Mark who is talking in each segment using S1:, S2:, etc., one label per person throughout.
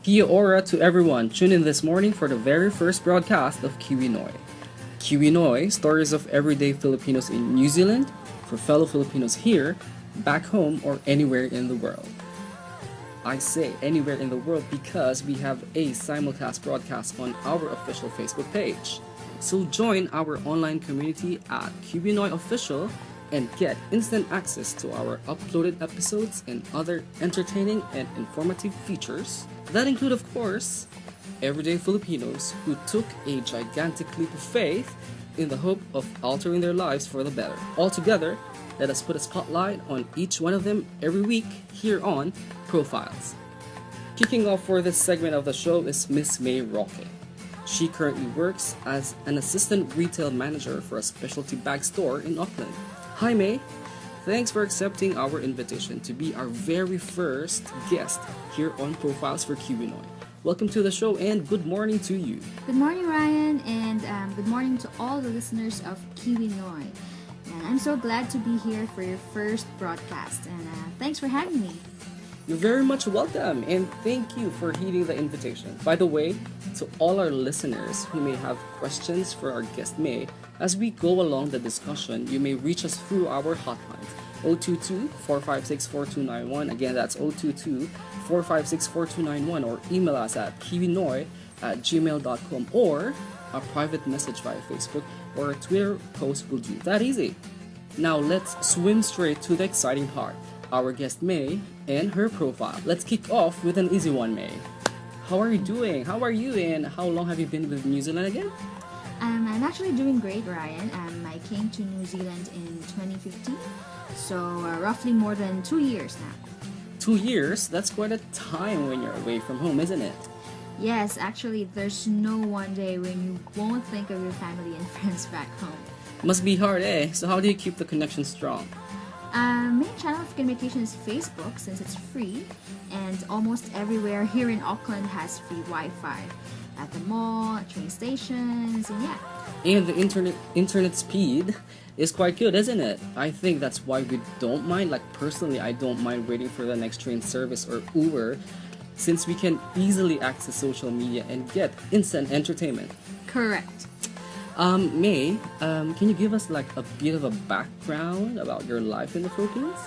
S1: Kia ora to everyone. Tune in this morning for the very first broadcast of Kiwinoy. Kiwinoy, stories of everyday Filipinos in New Zealand, for fellow Filipinos here, back home, or anywhere in the world. I say anywhere in the world because we have a simulcast broadcast on our official Facebook page. So join our online community at Kiwinoy Official and get instant access to our uploaded episodes and other entertaining and informative features that include, of course, everyday Filipinos who took a gigantic leap of faith in the hope of altering their lives for the better. Altogether, let us put a spotlight on each one of them every week here on Profiles. Kicking off for this segment of the show is Miss May Roque. She currently works as an assistant retail manager for a specialty bag store in Auckland. Hi May, thanks for accepting our invitation to be our very first guest here on Profiles for Kiwinoy. Welcome to the show and good morning to you.
S2: Good morning, Ryan, and good morning to all the listeners of Kiwinoy. And I'm so glad to be here for your first broadcast, and thanks for having me.
S1: You're very much welcome and thank you for heeding the invitation. By the way, to all our listeners who may have questions for our guest May, as we go along the discussion, you may reach us through our hotlines 022-456-4291. Again, that's 022-456-4291, or email us at kiwinoy@gmail.com, or a private message via Facebook or a Twitter post will do. That easy. Now let's swim straight to the exciting part. Our guest May and her profile. Let's kick off with an easy one, May. How are you doing? How are you and how long have you been with New Zealand again?
S2: I'm actually doing great, Ryan. I came to New Zealand in 2015, so roughly more than 2 years now.
S1: 2 years? That's quite a time when you're away from home, isn't it?
S2: Yes, actually, there's no one day when you won't think of your family and friends back home.
S1: Must be hard, eh? So how do you keep the connection strong?
S2: Main channel of communication is Facebook, since it's free, and almost everywhere here in Auckland has free Wi-Fi. At the mall, at train stations, and yeah.
S1: And the internet speed is quite good, isn't it? I think that's why we don't mind. Like personally, I don't mind waiting for the next train service or Uber, since we can easily access social media and get instant entertainment.
S2: Correct.
S1: May, can you give us like a bit of a background about your life in the Philippines?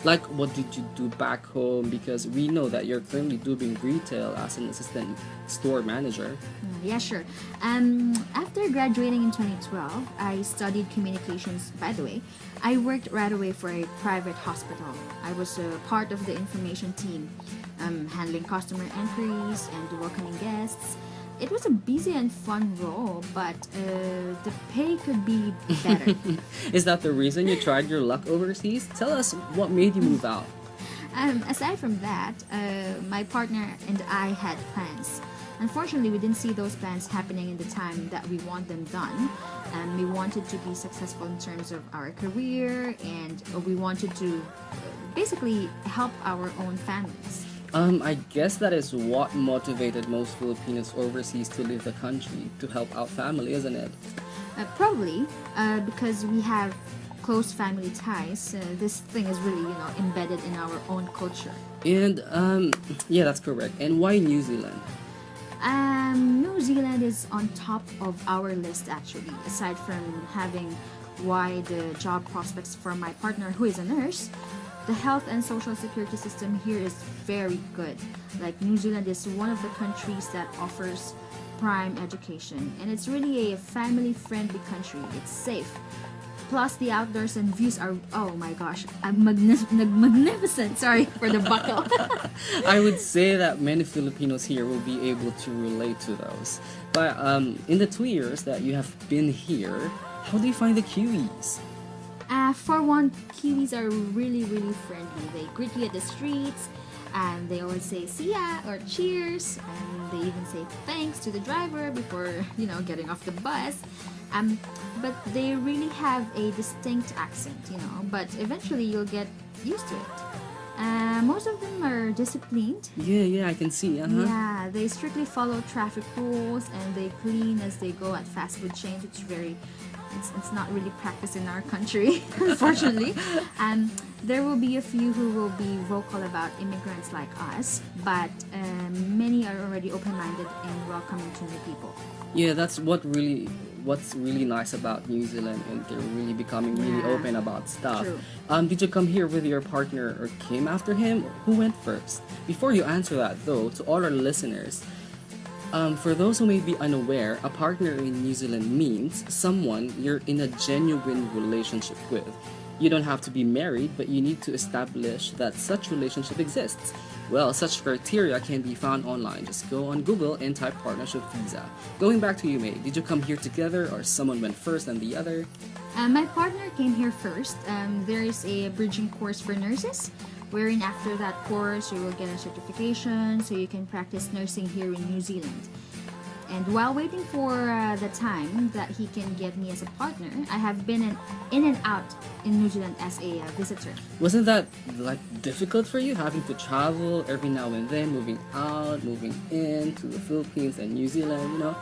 S1: Like, what did you do back home? Because we know that you're currently doing retail as an assistant store manager.
S2: Yeah, sure. After graduating in 2012, I studied communications. By the way, I worked right away for a private hospital. I was a part of the information team, handling customer inquiries and welcoming guests. It was a busy and fun role, but the pay could be better.
S1: Is that the reason you tried your luck overseas? Tell us what made you move out.
S2: Aside from that, my partner and I had plans. Unfortunately, we didn't see those plans happening in the time that we want them done. We wanted to be successful in terms of our career, and we wanted to basically help our own families.
S1: I guess that is what motivated most Filipinos overseas to leave the country, to help out family, isn't it?
S2: Probably, because we have close family ties. This thing is really, embedded in our own culture.
S1: And, yeah, that's correct. And why New Zealand?
S2: New Zealand is on top of our list, actually. Aside from having wide job prospects for my partner, who is a nurse, the health and social security system here is very good. Like, New Zealand is one of the countries that offers prime education, and it's really a family-friendly country. It's safe. Plus, the outdoors and views are, oh my gosh, magnificent. Sorry for the buckle.
S1: I would say that many Filipinos here will be able to relate to those. But in the 2 years that you have been here, how do you find the Kiwis?
S2: For one, Kiwis are really, really friendly. They greet you at the streets, and they always say "see ya" or "cheers," and they even say thanks to the driver before, getting off the bus. But they really have a distinct accent, but eventually you'll get used to it. Most of them are disciplined.
S1: Yeah, I can see.
S2: Yeah, they strictly follow traffic rules, and they clean as they go at fast food chains, which is very it's not really practiced in our country, unfortunately. There will be a few who will be vocal about immigrants like us, but many are already open-minded in welcoming to new people.
S1: Yeah, that's what's really nice about New Zealand, and they're really becoming really
S2: Yeah.
S1: open about stuff.
S2: True.
S1: Did you come here with your partner or came after him? Who went first? Before you answer that, though, to all our listeners, for those who may be unaware, a partner in New Zealand means someone you're in a genuine relationship with. You don't have to be married, but you need to establish that such relationship exists. Well, such criteria can be found online. Just go on Google and type partnership visa. Going back to you, May, did you come here together or someone went first and the other?
S2: My partner came here first. There is a bridging course for nurses, wherein after that course you will get a certification so you can practice nursing here in New Zealand. And while waiting for the time that he can get me as a partner, I have been in and out in New Zealand as a visitor.
S1: Wasn't that like difficult for you having to travel every now and then, moving out, moving in to the Philippines and New Zealand, you know?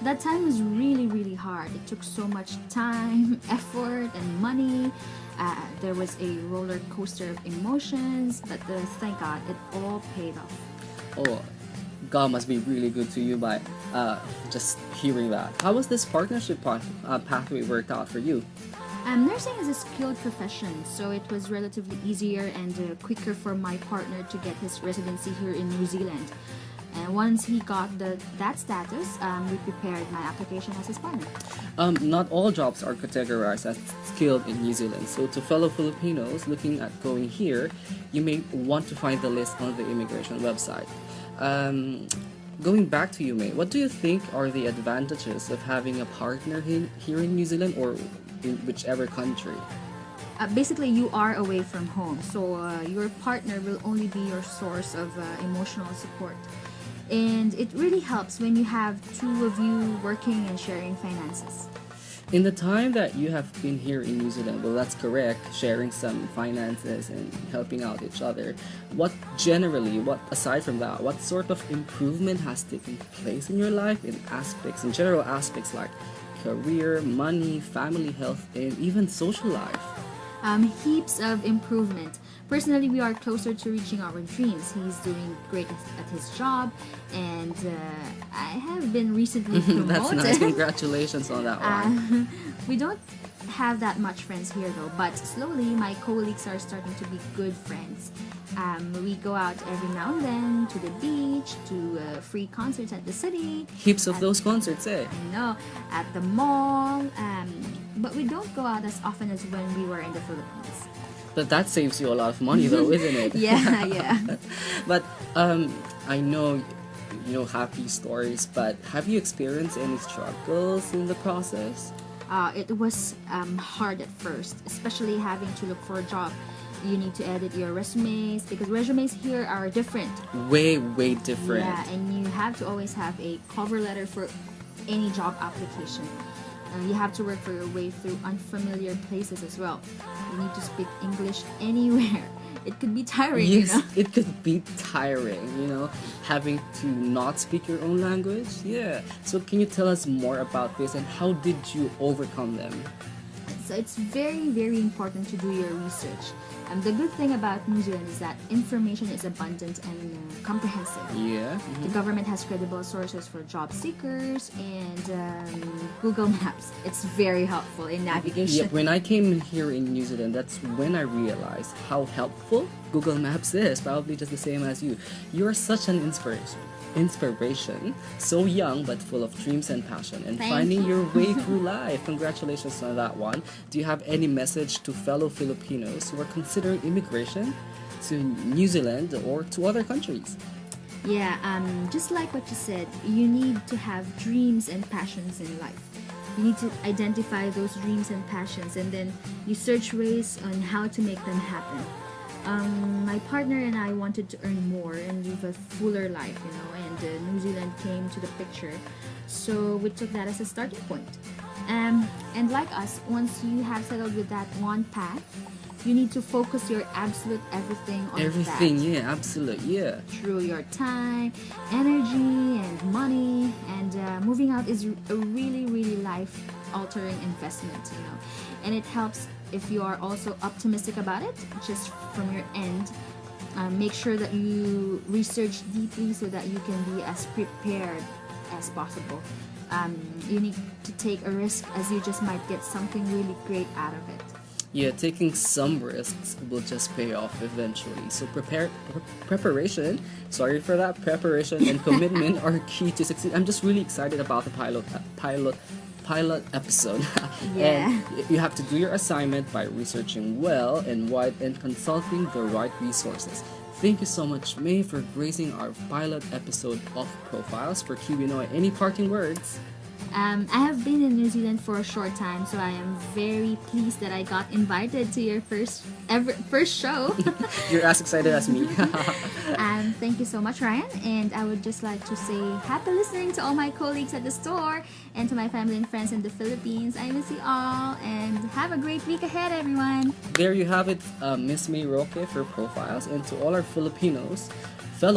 S2: That time was really, really hard. It took so much time, effort, and money. There was a roller coaster of emotions, but thank God, it all paid off.
S1: Oh, God must be really good to you by just hearing that. How was this partnership pathway worked out for you?
S2: Nursing is a skilled profession, so it was relatively easier and quicker for my partner to get his residency here in New Zealand. And once he got that status, we prepared my application as his partner.
S1: Not all jobs are categorized as skilled in New Zealand, so to fellow Filipinos looking at going here, you may want to find the list on the immigration website. Going back to you, May, what do you think are the advantages of having a partner here in New Zealand or in whichever country?
S2: Basically, you are away from home, so your partner will only be your source of emotional support. And it really helps when you have two of you working and sharing finances.
S1: In the time that you have been here in New Zealand, well, that's correct, sharing some finances and helping out each other. Aside from that, what sort of improvement has taken place in your life in general aspects like career, money, family health, and even social life?
S2: Heaps of improvement. Personally, we are closer to reaching our dreams. He's doing great at his job, and I have been recently promoted.
S1: That's nice. Congratulations on that one.
S2: We don't have that much friends here though, but slowly my colleagues are starting to be good friends. We go out every now and then to the beach, to free concerts at the city.
S1: Heaps of those concerts, eh?
S2: I know, at the mall, but we don't go out as often as when we were in the Philippines.
S1: But that saves you a lot of money though, isn't it?
S2: Yeah.
S1: But I know happy stories, but have you experienced any struggles in the process?
S2: It was hard at first, especially having to look for a job. You need to edit your resumes because resumes here are different.
S1: Way different.
S2: Yeah, and you have to always have a cover letter for any job application. You have to work for your way through unfamiliar places as well. You need to speak English anywhere. It could be tiring,
S1: Yes,
S2: you know?
S1: it could be tiring, having to not speak your own language. Yeah. So can you tell us more about this and how did you overcome them?
S2: So it's very, very important to do your research. The good thing about New Zealand is that information is abundant and comprehensive.
S1: Yeah.
S2: The government has credible sources for job seekers and Google Maps. It's very helpful in navigation.
S1: Yep, when I came here in New Zealand, that's when I realized how helpful Google Maps is. Probably just the same as you. You are such an inspiration, so young but full of dreams and passion and
S2: Thank
S1: finding
S2: you.
S1: your way through life. Congratulations on that one. Do you have any message to fellow Filipinos who are considering immigration to New Zealand or to other countries?
S2: Yeah, just like what you said, you need to have dreams and passions in life. You need to identify those dreams and passions and then you search ways on how to make them happen. My partner and I wanted to earn more and live a fuller life, and New Zealand came to the picture. So we took that as a starting point. And like us, once you have settled with that one path, you need to focus your absolute everything on
S1: Everything,
S2: that.
S1: yeah, absolute, yeah.
S2: Through your time, energy, and money, and moving out is a really, really altering investment, and it helps if you are also optimistic about it, just from your end. Make sure that you research deeply so that you can be as prepared as possible. You need to take a risk, as you just might get something really great out of it.
S1: Yeah, taking some risks will just pay off eventually. So preparation, sorry for that, preparation and commitment are key to succeed. I'm just really excited about the pilot episode.
S2: Yeah.
S1: And you have to do your assignment by researching well and wide and consulting the right resources. Thank you so much, May, for gracing our pilot episode of Profiles for Kiwinoy. Any parting words?
S2: I have been in New Zealand for a short time, so I am very pleased that I got invited to your first show.
S1: You're as excited as me.
S2: Thank you so much, Ryan. And I would just like to say happy listening to all my colleagues at the store and to my family and friends in the Philippines. I miss you all, and have a great week ahead, everyone.
S1: There you have it, Miss May Roque for Profiles, and to all our fellow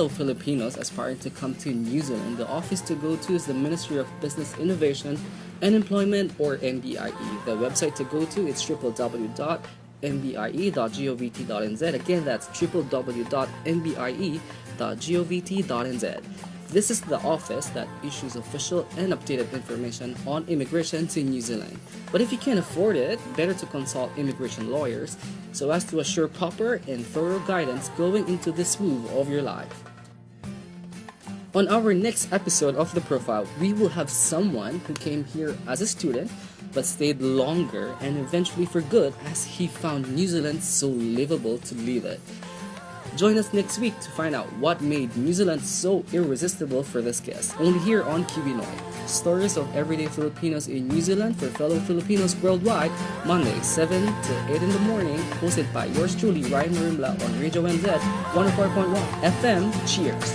S1: Filipinos aspiring to come to New Zealand, the office to go to is the Ministry of Business Innovation and Employment, or MBIE. The website to go to is www.mbie.govt.nz. Again, that's www.mbie.govt.nz. This is the office that issues official and updated information on immigration to New Zealand. But if you can't afford it, better to consult immigration lawyers so as to assure proper and thorough guidance going into this move of your life. On our next episode of The Profile, we will have someone who came here as a student but stayed longer and eventually for good, as he found New Zealand so livable to live it. Join us next week to find out what made New Zealand so irresistible for this guest. Only here on Kiwinoy. Stories of everyday Filipinos in New Zealand for fellow Filipinos worldwide, Monday 7 to 8 in the morning, hosted by yours truly, Ryan Marimla on Radio NZ 104.1 FM. Cheers!